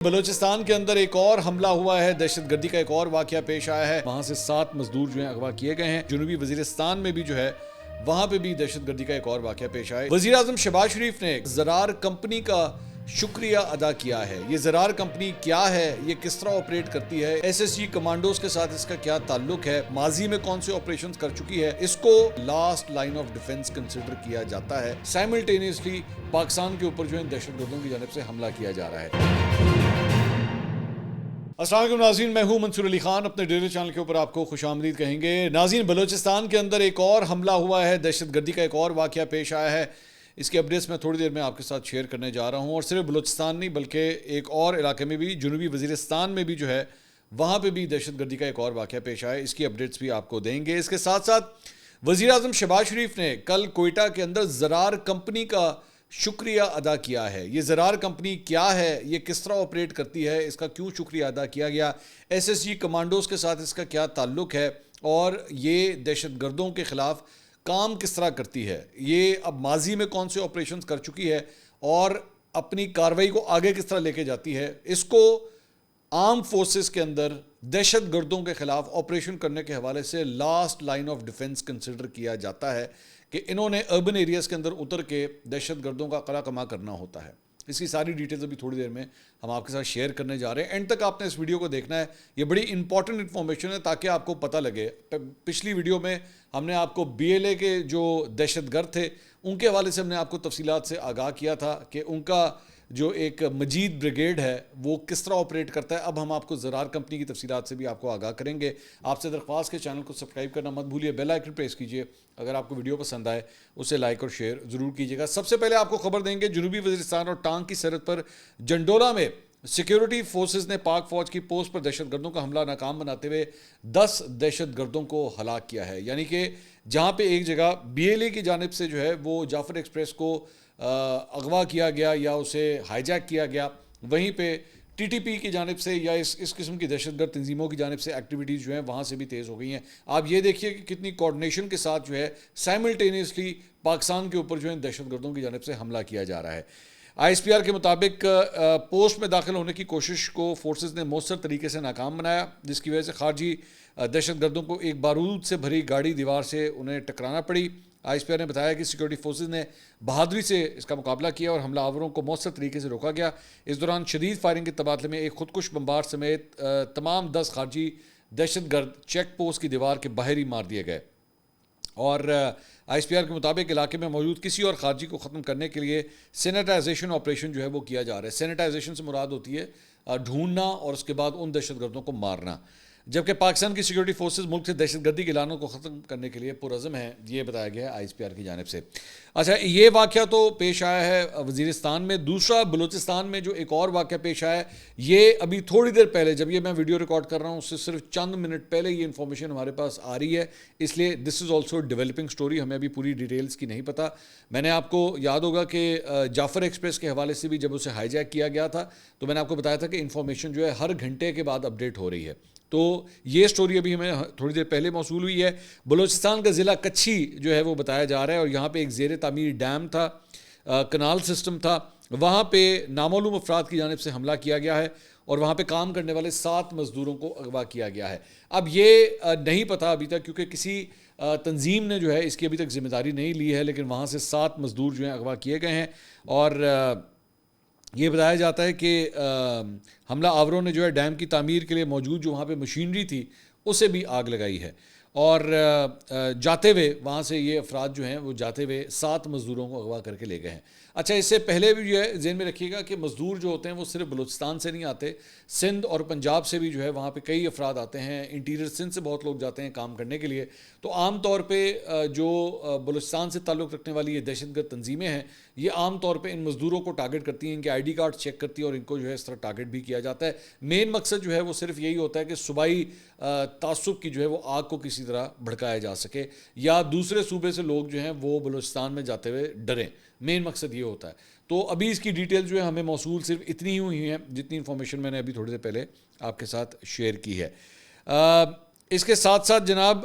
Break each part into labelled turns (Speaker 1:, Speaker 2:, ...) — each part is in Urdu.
Speaker 1: بلوچستان کے اندر ایک اور حملہ ہوا ہے، دہشت گردی کا ایک اور واقعہ پیش آیا ہے۔ وہاں سے 7 مزدور جو ہیں اغوا کیے گئے ہیں۔ جنوبی وزیرستان میں بھی جو ہے وہاں پہ بھی دہشت گردی کا ایک اور واقعہ پیش آیا ہے۔ وزیر اعظم شہباز شریف نے زرار کمپنی کا شکریہ ادا کیا ہے۔ یہ زرار کمپنی کیا ہے، یہ کس طرح آپریٹ کرتی ہے، ایس ایس جی کمانڈوز کے ساتھ اس کا کیا تعلق ہے، ماضی میں کون سے آپریشنز کر چکی ہے، اس کو last line of defence consider کیا جاتا ہے۔ سائملٹینیسلی پاکستان کے اوپر جو ہے دہشت گردوں کی جانب سے حملہ کیا جا رہا ہے۔ السلام علیکم ناظرین، میں ہوں منصور علی خان، اپنے ڈیلی چینل کے اوپر آپ کو خوش آمدید کہیں گے۔ ناظرین، بلوچستان کے اندر ایک اور حملہ ہوا ہے، دہشت گردی کا ایک اور واقعہ پیش آیا ہے۔ اس کے اپڈیٹس میں تھوڑی دیر میں آپ کے ساتھ شیئر کرنے جا رہا ہوں، اور صرف بلوچستان نہیں بلکہ ایک اور علاقے میں بھی، جنوبی وزیرستان میں بھی جو ہے وہاں پہ بھی دہشت گردی کا ایک اور واقعہ پیش آیا ہے۔ اس کی اپڈیٹس بھی آپ کو دیں گے۔ اس کے ساتھ ساتھ وزیر اعظم شہباز شریف نے کل کوئٹہ کے اندر زرار کمپنی کا شکریہ ادا کیا ہے۔ یہ زرار کمپنی کیا ہے، یہ کس طرح آپریٹ کرتی ہے، اس کا کیوں شکریہ ادا کیا گیا، ایس ایس جی کمانڈوز کے ساتھ اس کا کیا تعلق ہے، اور یہ دہشت گردوں کے خلاف کام کس طرح کرتی ہے، یہ اب ماضی میں کون سے آپریشنز کر چکی ہے اور اپنی کارروائی کو آگے کس طرح لے کے جاتی ہے۔ اس کو آرم فورسز کے اندر دہشت گردوں کے خلاف آپریشن کرنے کے حوالے سے last line of defence consider کیا جاتا ہے کہ انہوں نے اربن ایریاز کے اندر اتر کے دہشت گردوں کا قلع کما کرنا ہوتا ہے۔ اس کی ساری ڈیٹیلز ابھی تھوڑی دیر میں ہم آپ کے ساتھ شیئر کرنے جا رہے ہیں۔ اینڈ تک آپ نے اس ویڈیو کو دیکھنا ہے، یہ بڑی امپورٹنٹ انفارمیشن ہے تاکہ آپ کو پتہ لگے۔ پچھلی ویڈیو میں ہم نے آپ کو بی ایل اے کے جو دہشت گرد تھے ان کے حوالے سے ہم نے آپ کو تفصیلات سے آگاہ کیا تھا کہ ان کا جو ایک مجید بریگیڈ ہے وہ کس طرح آپریٹ کرتا ہے۔ اب ہم آپ کو زرار کمپنی کی تفصیلات سے بھی آپ کو آگاہ کریں گے۔ آپ سے درخواست کے چینل کو سبسکرائب کرنا مت بھولیے، بیل آئیکن پریس کیجیے، اگر آپ کو ویڈیو پسند آئے اسے لائک اور شیئر ضرور کیجیے گا۔ سب سے پہلے آپ کو خبر دیں گے، جنوبی وزیرستان اور ٹانگ کی سرحد پر جنڈولا میں سیکیورٹی فورسز نے پاک فوج کی پوسٹ پر دہشت گردوں کا حملہ ناکام بناتے ہوئے 10 دہشت گردوں کو ہلاک کیا ہے۔ یعنی کہ جہاں پہ ایک جگہ بی ایل اے کی جانب سے جو ہے وہ جعفر ایکسپریس کو اغوا کیا گیا یا اسے ہائی جیک کیا گیا، وہیں پہ ٹی ٹی پی کی جانب سے یا اس قسم کی دہشت گرد تنظیموں کی جانب سے ایکٹیویٹیز جو ہیں وہاں سے بھی تیز ہو گئی ہیں۔ آپ یہ دیکھیے کہ کتنی کوارڈینیشن کے ساتھ جو ہے سائملٹینیسلی پاکستان کے اوپر جو ہے دہشت گردوں کی جانب سے حملہ کیا جا رہا ہے۔ آئی ایس پی آر کے مطابق پوسٹ میں داخل ہونے کی کوشش کو فورسز نے مؤثر طریقے سے ناکام بنایا، جس کی وجہ سے خارجی دہشت گردوں کو ایک بارود سے بھری گاڑی دیوار سے انہیں ٹکرانا پڑی۔ آئی ایس پی آر نے بتایا کہ سیکورٹی فورسز نے بہادری سے اس کا مقابلہ کیا اور حملہ آوروں کو مؤثر طریقے سے روکا گیا۔ اس دوران شدید فائرنگ کے تبادلے میں ایک خودکش بمبار سمیت تمام 10 خارجی دہشت گرد چیک پوسٹ کی دیوار کے باہر ہی مار دیے گئے، اور آئی ایس پی آر کے مطابق علاقے میں موجود کسی اور خارجی کو ختم کرنے کے لیے سینیٹائزیشن آپریشن جو ہے وہ کیا جا رہا ہے۔ سینیٹائزیشن سے مراد ہوتی ہے ڈھونڈنا اور اس کے بعد ان دہشت گردوں کو مارنا، جبکہ پاکستان کی سیکورٹی فورسز ملک سے دہشت گردی کے اعلانوں کو ختم کرنے کے لیے پرعزم ہیں، یہ بتایا گیا ہے آئی ایس پی آر کی جانب سے۔ اچھا، یہ واقعہ تو پیش آیا ہے وزیرستان میں۔ دوسرا بلوچستان میں جو ایک اور واقعہ پیش آیا ہے، یہ ابھی تھوڑی دیر پہلے، جب یہ میں ویڈیو ریکارڈ کر رہا ہوں اس سے صرف چند منٹ پہلے یہ انفارمیشن ہمارے پاس آ رہی ہے، اس لیے دس از آلسو ڈیولپنگ سٹوری، ہمیں ابھی پوری ڈیٹیلز کی نہیں پتہ۔ میں نے آپ کو یاد ہوگا کہ جعفر ایکسپریس کے حوالے سے بھی جب اسے ہائی جیک کیا گیا تھا تو میں نے آپ کو بتایا تھا کہ انفارمیشن جو ہے ہر گھنٹے کے بعد اپڈیٹ ہو رہی ہے، تو یہ سٹوری ابھی ہمیں تھوڑی دیر پہلے موصول ہوئی ہے۔ بلوچستان کا ضلع کچھی جو ہے وہ بتایا جا رہا ہے، اور یہاں پہ ایک زیر تعمیر ڈیم تھا، کنال سسٹم تھا، وہاں پہ نامعلوم افراد کی جانب سے حملہ کیا گیا ہے اور وہاں پہ کام کرنے والے 7 مزدوروں کو اغوا کیا گیا ہے۔ اب یہ نہیں پتا ابھی تک، کیونکہ کسی تنظیم نے جو ہے اس کی ابھی تک ذمہ داری نہیں لی ہے، لیکن وہاں سے 7 مزدور جو ہیں اغوا کیے گئے ہیں، اور یہ بتایا جاتا ہے کہ حملہ آوروں نے جو ہے ڈیم کی تعمیر کے لیے موجود جو وہاں پہ مشینری تھی اسے بھی آگ لگائی ہے، اور جاتے ہوئے وہاں سے یہ افراد جو ہیں وہ جاتے ہوئے 7 مزدوروں کو اغوا کر کے لے گئے ہیں۔ اچھا، اس سے پہلے بھی جو ہے ذہن میں رکھیے گا کہ مزدور جو ہوتے ہیں وہ صرف بلوچستان سے نہیں آتے، سندھ اور پنجاب سے بھی جو ہے وہاں پہ کئی افراد آتے ہیں، انٹیریئر سندھ سے بہت لوگ جاتے ہیں کام کرنے کے لیے۔ تو عام طور پہ جو بلوچستان سے تعلق رکھنے والی یہ دہشت گرد تنظیمیں ہیں، یہ عام طور پہ ان مزدوروں کو ٹارگٹ کرتی ہیں، ان کے آئی ڈی کارڈ چیک کرتی ہیں اور ان کو جو ہے اس طرح ٹارگٹ بھی کیا جاتا ہے۔ مین مقصد جو ہے وہ صرف یہی ہوتا ہے کہ صوبائی تعصب کی جو ہے وہ آگ کو کسی طرح بھڑکایا جا سکے، یا دوسرے صوبے سے لوگ جو ہیں وہ بلوچستان میں جاتے ہوئے ڈریں، مین مقصد یہ ہوتا ہے۔ تو ابھی اس کی ڈیٹیل جو ہے ہمیں موصول صرف اتنی ہی ہوئی ہیں جتنی انفارمیشن میں نے ابھی تھوڑی دیر پہلے آپ کے ساتھ شیئر کی ہے۔ اس کے ساتھ ساتھ جناب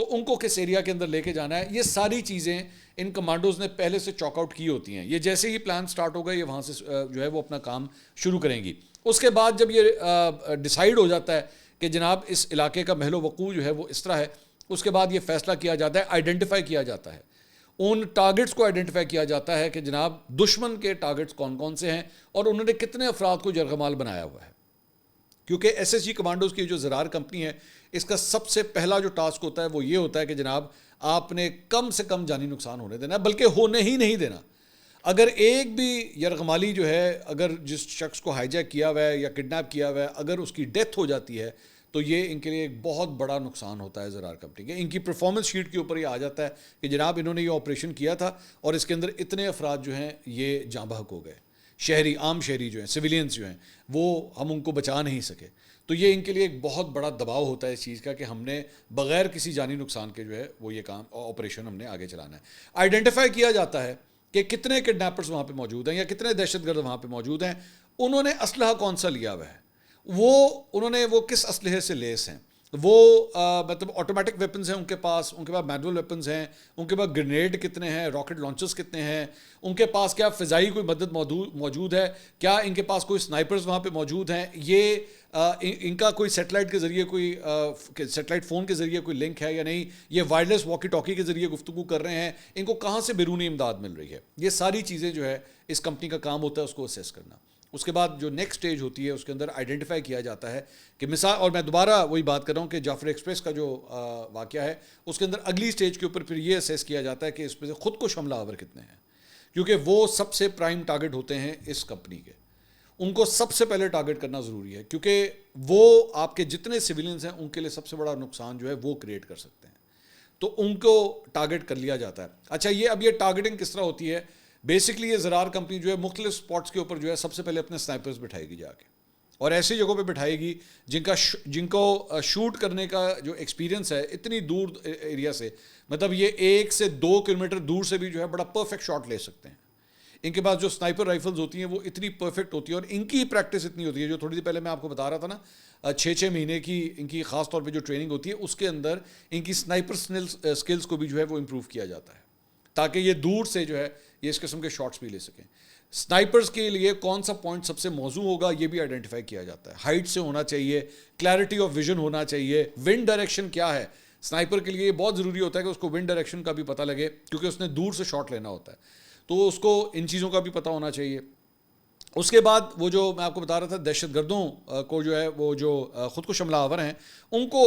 Speaker 1: تو ان کو کس ایریا کے اندر لے کے جانا ہے. یہ ساری چیزیں ان کمانڈوز نے پہلے سے چاک آؤٹ کی ہوتی ہیں. یہ جیسے ہی پلان سٹارٹ ہوگا یہ وہاں سے جو ہے وہ اپنا کام شروع کریں گی. اس کے بعد جب یہ ڈیسائیڈ ہو جاتا ہے کہ جناب اس علاقے کا محل و وقوع جو ہے وہ اس طرح ہے, اس کے بعد یہ فیصلہ کیا جاتا ہے, آئیڈینٹیفائی کیا جاتا ہے, ان ٹارگٹس کو آئیڈینٹیفائی کیا جاتا ہے کہ جناب دشمن کے ٹارگٹس کون کون سے ہیں اور انہوں نے کتنے افراد کو یرغمال بنایا ہوا ہے. کیونکہ ایس ایس جی کمانڈوز کی جو زرار کمپنی ہے اس کا سب سے پہلا جو ٹاسک ہوتا ہے وہ یہ ہوتا ہے کہ جناب آپ نے کم سے کم جانی نقصان ہونے دینا ہے, بلکہ ہونے ہی نہیں دینا. اگر ایک بھی یرغمالی جو ہے, اگر جس شخص کو ہائی جیک کیا ہوا ہے یا کڈنیپ کیا ہوا ہے, اگر اس کی ڈیتھ ہو جاتی ہے تو یہ ان کے لیے ایک بہت بڑا نقصان ہوتا ہے زرار کمپنی کے. ان کی پرفارمنس شیٹ کے اوپر یہ آ جاتا ہے کہ جناب انہوں نے یہ آپریشن کیا تھا اور اس کے اندر اتنے افراد جو ہیں یہ جاں بحق ہو گئے, شہری, عام شہری جو ہیں, سویلینز جو ہیں, وہ ہم ان کو بچا نہیں سکے. تو یہ ان کے لیے ایک بہت بڑا دباؤ ہوتا ہے اس چیز کا کہ ہم نے بغیر کسی جانی نقصان کے جو ہے وہ یہ کام آپریشن ہم نے آگے چلانا ہے. آئیڈینٹیفائی کیا جاتا ہے کہ کتنے کڈنیپرز وہاں پہ موجود ہیں یا کتنے دہشت گرد وہاں پہ موجود ہیں, انہوں نے اسلحہ کون سا لیا ہوا ہے, وہ کس اسلحے سے لیس ہیں, وہ مطلب آٹومیٹک ویپنز ہیں ان کے پاس مینول ویپنز ہیں, ان کے پاس گرینیڈ کتنے ہیں, راکٹ لانچرز کتنے ہیں, ان کے پاس کیا فضائی کوئی مدد موجود ہے, کیا ان کے پاس کوئی سنائپرز وہاں پہ موجود ہیں, یہ ان کا کوئی سیٹلائٹ کے ذریعے کوئی سیٹلائٹ فون کے ذریعے کوئی لنک ہے یا نہیں, یہ وائرلیس واکی ٹاکی کے ذریعے گفتگو کر رہے ہیں, ان کو کہاں سے بیرونی امداد مل رہی ہے. یہ ساری چیزیں جو ہے اس کمپنی کا کام ہوتا ہے اس کو اسیس کرنا. اس کے بعد جو نیکسٹ سٹیج ہوتی ہے اس کے اندر آئیڈینٹیفائی کیا جاتا ہے کہ مثال, اور میں دوبارہ وہی بات کر رہا ہوں کہ جعفر ایکسپریس کا جو واقعہ ہے اس کے اندر اگلی سٹیج کے اوپر پھر یہ اسیس کیا جاتا ہے کہ اس میں سے خود کش حملہ آور کتنے ہیں, کیونکہ وہ سب سے پرائم ٹارگٹ ہوتے ہیں اس کمپنی کے. ان کو سب سے پہلے ٹارگٹ کرنا ضروری ہے کیونکہ وہ آپ کے جتنے سویلینز ہیں ان کے لیے سب سے بڑا نقصان جو ہے وہ کریٹ کر سکتے ہیں, تو ان کو ٹارگٹ کر لیا جاتا ہے. اچھا, یہ ٹارگٹنگ کس طرح ہوتی ہے؟ بیسکلی یہ زرار کمپنی جو ہے مختلف سپاٹس کے اوپر جو ہے سب سے پہلے اپنے سنائپرز بٹھائے گی جا کے, اور ایسی جگہوں پہ بٹھائے گی جن کو شوٹ کرنے کا جو ایکسپیرینس ہے اتنی دور ایریا سے, مطلب یہ 1 سے 2 کلومیٹر دور سے بھی جو ہے بڑا پرفیکٹ شاٹ لے سکتے ہیں. ان کے پاس جو سنائپر رائفلز ہوتی ہیں وہ اتنی پرفیکٹ ہوتی ہے اور ان کی پریکٹس اتنی ہوتی ہے, جو تھوڑی دیر پہلے میں آپ کو بتا رہا تھا نا, 6 مہینے کی ان کی خاص طور پہ جو ٹریننگ ہوتی ہے اس کے اندر ان کی سنائپر سکلز کو بھی جو ہے وہ امپروو کیا جاتا ہے تاکہ یہ دور سے جو ہے یہ اس قسم کے شاٹس بھی لے سکیں. سنائپرز کے لیے کون سا پوائنٹ سب سے موزوں ہوگا یہ بھی آئیڈینٹیفائی کیا جاتا ہے. ہائٹ سے ہونا چاہیے, کلیئرٹی آف ویژن ہونا چاہیے, ونڈ ڈائریکشن کیا ہے. سنائپر کے لیے یہ بہت ضروری ہوتا ہے کہ اس کو ونڈ ڈائریکشن کا بھی پتہ لگے کیونکہ اس نے دور سے شاٹ لینا ہوتا ہے, تو اس کو ان چیزوں کا بھی پتہ ہونا چاہیے. اس کے بعد وہ جو میں آپ کو بتا رہا تھا دہشت گردوں کو جو ہے وہ جو خود کش حملہ آور ہیں ان کو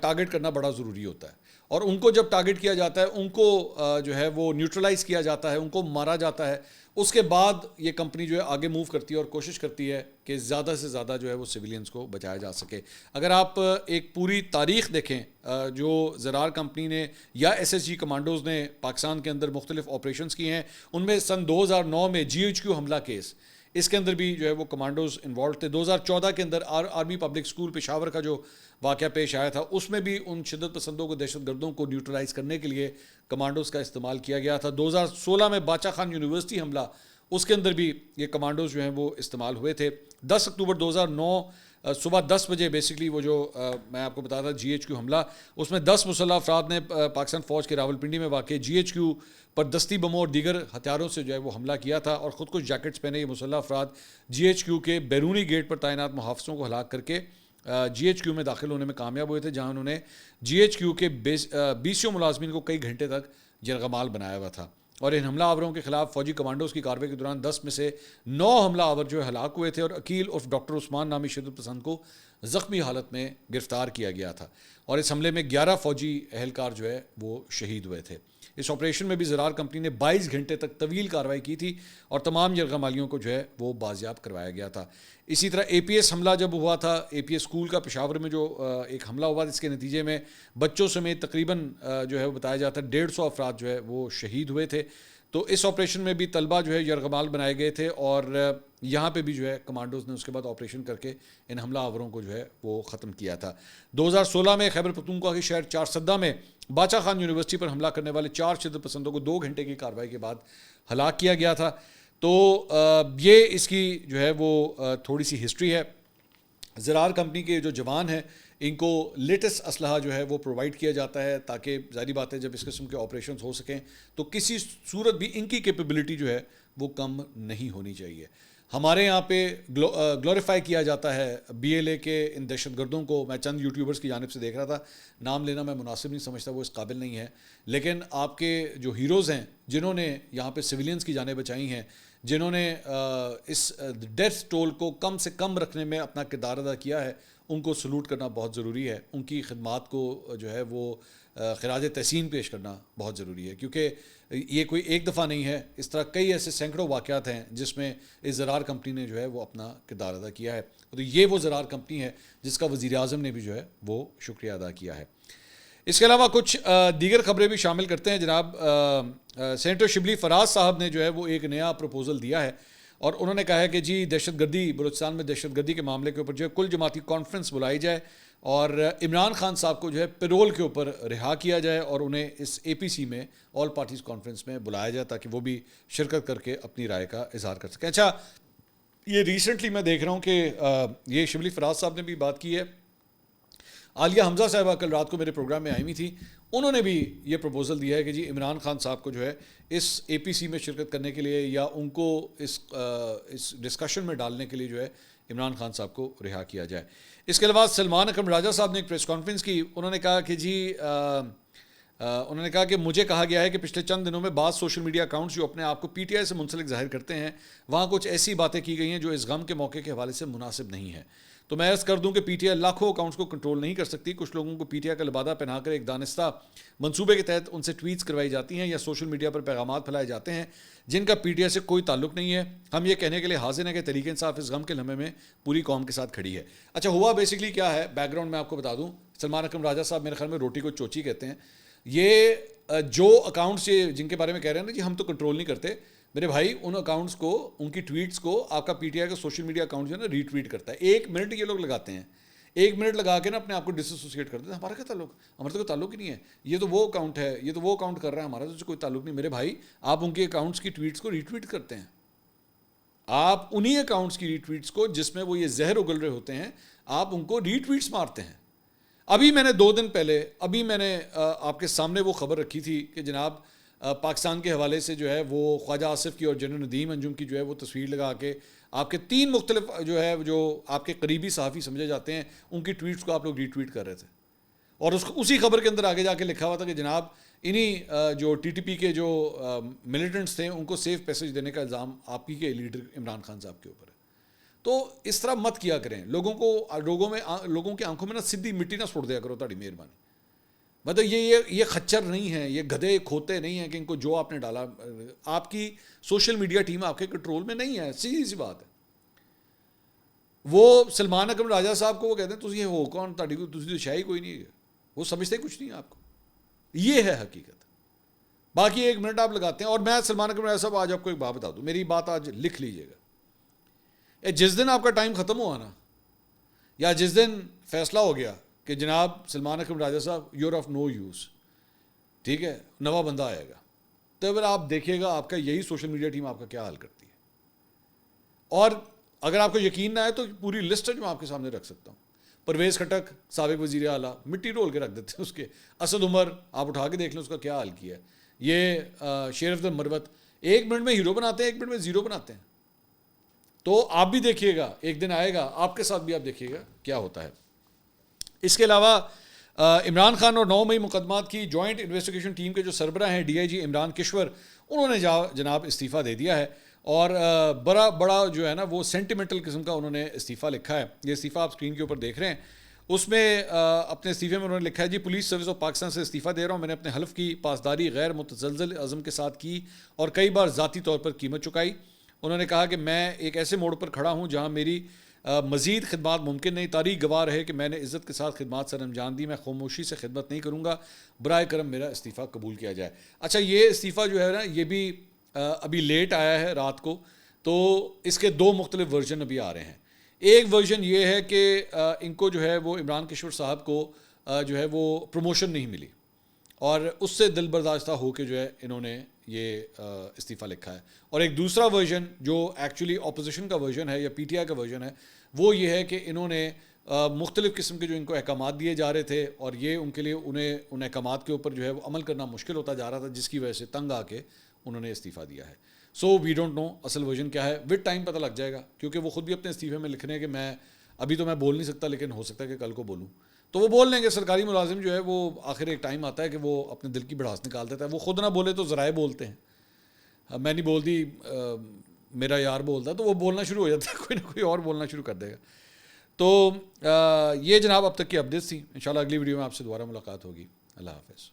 Speaker 1: ٹارگٹ کرنا بڑا ضروری ہوتا ہے, اور ان کو جب ٹارگٹ کیا جاتا ہے ان کو جو ہے وہ نیوٹرلائز کیا جاتا ہے, ان کو مارا جاتا ہے. اس کے بعد یہ کمپنی جو ہے آگے موو کرتی ہے اور کوشش کرتی ہے کہ زیادہ سے زیادہ جو ہے وہ سویلینز کو بچایا جا سکے. اگر آپ ایک پوری تاریخ دیکھیں جو زرار کمپنی نے یا ایس ایس جی کمانڈوز نے پاکستان کے اندر مختلف آپریشنز کی ہیں, ان میں سن 2009 میں GHQ حملہ کیس, اس کے اندر بھی جو ہے وہ کمانڈوز انوالو تھے. 2014 کے اندر آرمی پبلک اسکول پشاور کا جو واقعہ پیش آیا تھا اس میں بھی ان شدت پسندوں کو, دہشت گردوں کو نیوٹرلائز کرنے کے لیے کمانڈوز کا استعمال کیا گیا تھا. 2016 میں باچا خان یونیورسٹی حملہ, اس کے اندر بھی یہ کمانڈوز جو ہیں وہ استعمال ہوئے تھے. 10 اکتوبر 2009 صبح 10 بجے بیسکلی وہ جو میں آپ کو بتا تھا GHQ حملہ, اس میں 10 مسلح افراد نے پاکستان فوج کے راولپنڈی میں واقع GHQ پر دستی بموں اور دیگر ہتھیاروں سے جو ہے وہ حملہ کیا تھا, اور خود کش جیکٹس پہنے یہ مسلح افراد GHQ کے بیرونی گیٹ پر تعینات محافظوں کو ہلاک کر کے GHQ میں داخل ہونے میں کامیاب ہوئے تھے, جہاں انہوں نے GHQ کے 20 ملازمین کو کئی گھنٹے تک یرغمال بنایا ہوا تھا. اور ان حملہ آوروں کے خلاف فوجی کمانڈوز کی کارروائی کے دوران 10 میں سے 9 حملہ آور جو ہے ہلاک ہوئے تھے, اور عقیل عرف ڈاکٹر عثمان نامی شدت پسند کو زخمی حالت میں گرفتار کیا گیا تھا, اور اس حملے میں 11 فوجی اہلکار جو ہے وہ شہید ہوئے تھے. اس آپریشن میں بھی زرار کمپنی نے 22 گھنٹے تک طویل کارروائی کی تھی اور تمام یرغمالیوں کو جو ہے وہ بازیاب کروایا گیا تھا. اسی طرح APS حملہ جب ہوا تھا, APS اسکول کا پشاور میں جو ایک حملہ ہوا, اس کے نتیجے میں بچوں سمیت تقریباً جو ہے وہ بتایا جاتا ہے 150 افراد جو ہے وہ شہید ہوئے تھے. تو اس آپریشن میں بھی طلبہ جو ہے یرغمال بنائے گئے تھے, اور یہاں پہ بھی جو ہے کمانڈوز نے اس کے بعد آپریشن کر کے ان حملہ آوروں کو جو ہے وہ ختم کیا تھا. 2016 میں خیبر پختونخوا کے شہر چارسدہ میں باچا خان یونیورسٹی پر حملہ کرنے والے 4 شدت پسندوں کو 2 گھنٹے کی کارروائی کے بعد ہلاک کیا گیا تھا. تو یہ اس کی جو ہے وہ تھوڑی سی ہسٹری ہے. زرار کمپنی کے جو جوان ہیں ان کو لیٹسٹ اسلحہ جو ہے وہ پرووائڈ کیا جاتا ہے تاکہ ظاہری بات ہے جب اس قسم کے آپریشنز ہو سکیں تو کسی صورت بھی ان کی کیپیبلٹی جو ہے وہ کم نہیں ہونی چاہیے. ہمارے یہاں پہ گلوریفائی کیا جاتا ہے BLA کے ان دہشت گردوں کو. میں چند یوٹیوبرز کی جانب سے دیکھ رہا تھا, نام لینا میں مناسب نہیں سمجھتا, وہ اس قابل نہیں ہے, لیکن آپ کے جو ہیروز ہیں جنہوں نے یہاں پہ سویلینز کی جانیں بچائی ہیں, جنہوں نے اس ڈیتھ ٹول کو کم سے کم رکھنے میں اپنا کردار ادا کیا ہے, ان کو سلوٹ کرنا بہت ضروری ہے. ان کی خدمات کو جو ہے وہ خراج تحسین پیش کرنا بہت ضروری ہے, کیونکہ یہ کوئی ایک دفعہ نہیں ہے. اس طرح کئی ایسے سینکڑوں واقعات ہیں جس میں اس زرار کمپنی نے جو ہے وہ اپنا کردار ادا کیا ہے. تو یہ وہ زرار کمپنی ہے جس کا وزیر اعظم نے بھی جو ہے وہ شکریہ ادا کیا ہے. اس کے علاوہ کچھ دیگر خبریں بھی شامل کرتے ہیں جناب. سینیٹر شبلی فراز صاحب نے جو ہے وہ ایک نیا پروپوزل دیا ہے اور انہوں نے کہا ہے کہ جی دہشت گردی, بلوچستان میں دہشت گردی کے معاملے کے اوپر جو ہے کل جماعتی کانفرنس بلائی جائے اور عمران خان صاحب کو جو ہے پیرول کے اوپر رہا کیا جائے اور انہیں اس APC میں آل پارٹیز کانفرنس میں بلایا جائے تاکہ وہ بھی شرکت کر کے اپنی رائے کا اظہار کر سکیں. اچھا, یہ ریسنٹلی میں دیکھ رہا ہوں کہ یہ شبلی فراز صاحب نے بھی بات کی ہے. عالیہ حمزہ صاحبہ کل رات کو میرے پروگرام میں آئی ہوئی تھی, انہوں نے بھی یہ پروپوزل دیا ہے کہ جی عمران خان صاحب کو جو ہے اس APC میں شرکت کرنے کے لیے یا ان کو اس ڈسکشن میں ڈالنے کے لیے جو ہے عمران خان صاحب کو رہا کیا جائے. اس کے علاوہ سلمان اکرم راجہ صاحب نے ایک پریس کانفرنس کی. انہوں نے کہا کہ جی انہوں نے کہا کہ مجھے کہا گیا ہے کہ پچھلے چند دنوں میں بعض سوشل میڈیا اکاؤنٹس جو اپنے آپ کو PTI سے منسلک ظاہر کرتے ہیں وہاں کچھ ایسی باتیں کی گئی ہیں جو اس غم کے موقع کے حوالے سے مناسب نہیں ہے. تو میں عرض کر دوں کہ PTI لاکھوں اکاؤنٹس کو کنٹرول نہیں کر سکتی. کچھ لوگوں کو PTI کا لبادہ پہنا کر ایک دانستہ منصوبے کے تحت ان سے ٹویٹس کروائی جاتی ہیں یا سوشل میڈیا پر پیغامات پھیلائے جاتے ہیں جن کا PTI سے کوئی تعلق نہیں ہے. ہم یہ کہنے کے لیے حاضر ہیں کہ تحریک انصاف اس غم کے لمحے میں پوری قوم کے ساتھ کھڑی ہے. اچھا, ہوا بیسکلی کیا ہے, بیک گراؤنڈ میں آپ کو بتا دوں. سلمان اکرم راجہ صاحب میرے خیال میں روٹی کو چوچی کہتے ہیں. یہ جو اکاؤنٹس جن کے بارے میں کہہ رہے ہیں نا جی ہم تو کنٹرول نہیں کرتے, میرے بھائی ان اکاؤنٹس کو, ان کی ٹویٹس کو آپ کا PTI کا سوشل میڈیا اکاؤنٹ جو ہے نا ری ٹویٹ کرتا ہے. 1 منٹ یہ لوگ لگاتے ہیں, 1 منٹ لگا کے نا اپنے آپ کو ڈس ایسوسیٹ کرتے ہیں. ہمارا کیا تعلق, ہمارا تو کوئی تعلق ہی نہیں ہے. یہ تو وہ اکاؤنٹ ہے, یہ تو وہ اکاؤنٹ کر رہا ہے, ہمارا تو کوئی تعلق نہیں. میرے بھائی آپ ان کے اکاؤنٹس کی ٹویٹس کو ری ٹویٹ کرتے ہیں. آپ انہی اکاؤنٹس کی ری ٹویٹس کو جس میں وہ یہ زہر اگل رہے ہوتے ہیں آپ ان کو ری ٹویٹس مارتے ہیں. ابھی میں نے 2 دن پہلے میں نے آپ کے سامنے وہ خبر رکھی تھی کہ جناب پاکستان کے حوالے سے جو ہے وہ خواجہ آصف کی اور جنرل ندیم انجم کی جو ہے وہ تصویر لگا کے آپ کے 3 مختلف جو ہے جو آپ کے قریبی صحافی سمجھے جاتے ہیں ان کی ٹویٹس کو آپ لوگ ری ٹویٹ کر رہے تھے. اور اسی خبر کے اندر آگے جا کے لکھا ہوا تھا کہ جناب انہی جو TTP کے جو ملیٹنٹس تھے ان کو سیف پیسج دینے کا الزام آپ ہی کے لیڈر عمران خان صاحب کے اوپر ہے. تو اس طرح مت کیا کریں. لوگوں کی آنکھوں میں نا سیدھی مٹی نہ سوڑ دیا کرو, تاڑی مہربانی. مطلب یہ خچر نہیں ہے, یہ گدھے کھوتے نہیں ہیں کہ ان کو جو آپ نے ڈالا, آپ کی سوشل میڈیا ٹیم آپ کے کنٹرول میں نہیں ہے. سیدھی سی بات ہے. وہ سلمان اکرم راجہ صاحب کو وہ کہتے ہیں تسی ہو کون, تاڑی کو تسی تو شاہی کوئی نہیں ہے. وہ سمجھتے کچھ نہیں آپ کو. یہ ہے حقیقت. باقی 1 منٹ آپ لگاتے ہیں. اور میں سلمان اکرم راجہ صاحب آج آپ کو ایک بات بتا دوں, میری بات آج لکھ لیجئے گا. جس دن آپ کا ٹائم ختم ہوا نا, یا جس دن فیصلہ ہو گیا کہ جناب سلمان اکرم راجہ صاحب یور آف نو یوز, ٹھیک ہے, نوا بندہ آئے گا, تو پھر آپ دیکھیے گا آپ کا یہی سوشل میڈیا ٹیم آپ کا کیا حال کرتی ہے. اور اگر آپ کو یقین نہ آئے تو پوری لسٹ ہے جو میں آپ کے سامنے رکھ سکتا ہوں. پرویز خٹک سابق وزیر اعلیٰ مٹی رول کے رکھ دیتے ہیں اس کے. اسد عمر آپ اٹھا کے دیکھ لیں اس کا کیا حال کیا ہے. یہ شیر افضل مروت 1 منٹ میں ہیرو بناتے ہیں, 1 منٹ میں زیرو بناتے ہیں. تو آپ بھی دیکھیے گا, ایک دن آئے گا آپ کے ساتھ بھی آپ دیکھیے گا کیا ہوتا ہے. اس کے علاوہ عمران خان اور 9 مئی مقدمات کی جوائنٹ انویسٹیگیشن ٹیم کے جو سربراہ ہیں DIG عمران کشور, انہوں نے جناب استعفیٰ دے دیا ہے. اور بڑا جو ہے نا وہ سینٹیمنٹل قسم کا انہوں نے استعفیٰ لکھا ہے. یہ استعفیٰ آپ اسکرین کے اوپر دیکھ رہے ہیں. اس میں اپنے استعفے میں انہوں نے لکھا ہے جی پولیس سروس آف پاکستان سے استعفیٰ دے رہا ہوں. میں نے اپنے حلف کی پاسداری غیر متزلزل عزم کے ساتھ کی اور کئی بار ذاتی طور پر قیمت چکائی. انہوں نے کہا کہ میں ایک ایسے موڑ پر کھڑا ہوں جہاں میری مزید خدمات ممکن نہیں. تاریخ گواہ رہے کہ میں نے عزت کے ساتھ خدمات سر انجام دی. میں خاموشی سے خدمت نہیں کروں گا. برائے کرم میرا استعفیٰ قبول کیا جائے. اچھا, یہ استعفیٰ جو ہے نا یہ بھی ابھی لیٹ آیا ہے رات کو, تو اس کے 2 مختلف ورژن ابھی آ رہے ہیں. ایک ورژن یہ ہے کہ ان کو جو ہے وہ عمران کشور صاحب کو جو ہے وہ پروموشن نہیں ملی اور اس سے دل برداشتہ ہو کے جو ہے انہوں نے یہ استعفیٰ لکھا ہے. اور ایک دوسرا ورژن جو ایکچولی اپوزیشن کا ورژن ہے یا PTI کا ورژن ہے, وہ یہ ہے کہ انہوں نے مختلف قسم کے جو ان کو احکامات دیے جا رہے تھے اور یہ ان کے لیے انہیں ان احکامات کے اوپر جو ہے وہ عمل کرنا مشکل ہوتا جا رہا تھا، جس کی وجہ سے تنگ آ کے انہوں نے استعفیٰ دیا ہے. سو وی ڈونٹ نو اصل ورژن کیا ہے. ود ٹائم پتہ لگ جائے گا، کیونکہ وہ خود بھی اپنے استعفے میں لکھ رہے ہیں کہ میں ابھی تو میں بول نہیں سکتا، لیکن ہو سکتا ہے کہ کل کو بولوں. تو وہ بول لیں گے. سرکاری ملازم جو ہے وہ آخر ایک ٹائم آتا ہے کہ وہ اپنے دل کی بڑھاس نکال دیتا ہے. وہ خود نہ بولے تو ذرائع بولتے ہیں. میں نہیں بولتی، میرا یار بولتا، تو وہ بولنا شروع ہو جاتا ہے، کوئی نہ کوئی اور بولنا شروع کر دے گا. تو یہ جناب اب تک کی اپڈیٹس تھیں. انشاءاللہ اگلی ویڈیو میں آپ سے دوبارہ ملاقات ہوگی. اللہ حافظ.